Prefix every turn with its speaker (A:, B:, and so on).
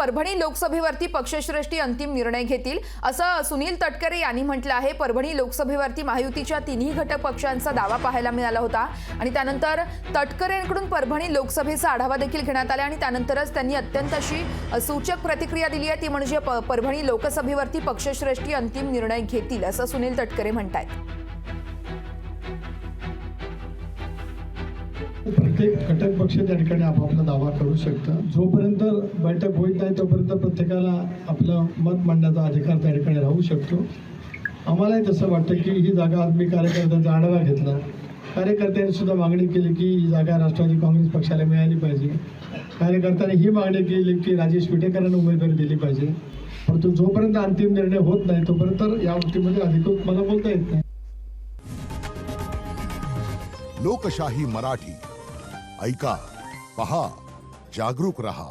A: परभणी लोकसभेवरती पक्षश्रेष्ठी अंतिम निर्णय घेतील असं सुनील तटकरे यांनी म्हटलं आहे। परभणी लोकसभेवरती महायुतीच्या तिन्ही घटक पक्षांचा दावा पाहायला मिळाला होता आणि त्यानंतर तटकरेंकडून परभणी लोकसभेचा आढावा देखील घेण्यात आला आणि त्यानंतरच त्यांनी अत्यंत अशी सूचक प्रतिक्रिया दिली आहे, ती म्हणजे परभणी लोकसभेवरती पक्षश्रेष्ठी अंतिम निर्णय घेतील असं सुनील तटकरे म्हणतात।
B: प्रत्येक घटक पक्ष त्या ठिकाणी आपापला दावा करू शकतं। जोपर्यंत बैठक होत नाही तोपर्यंत प्रत्येकाला आपलं मत मांडण्याचा अधिकार त्या ठिकाणी राहू शकतो। आम्हालाही तसं वाटतं की ही जागा आज मी कार्यकर्त्यांचा आढावा घेतला, कार्यकर्त्यांनी सुद्धा मागणी केली की ही जागा राष्ट्रवादी काँग्रेस पक्षाला मिळाली पाहिजे। कार्यकर्त्यांनी ही मागणी केली की राजेश विटेकरांना उमेदवारी दिली पाहिजे, परंतु जोपर्यंत अंतिम निर्णय होत नाही तोपर्यंत या बाबतीमध्ये अधिकृत मला बोलता येत नाही।
C: लोकशाही मराठी ऐका, पहा, जागरूक रहा।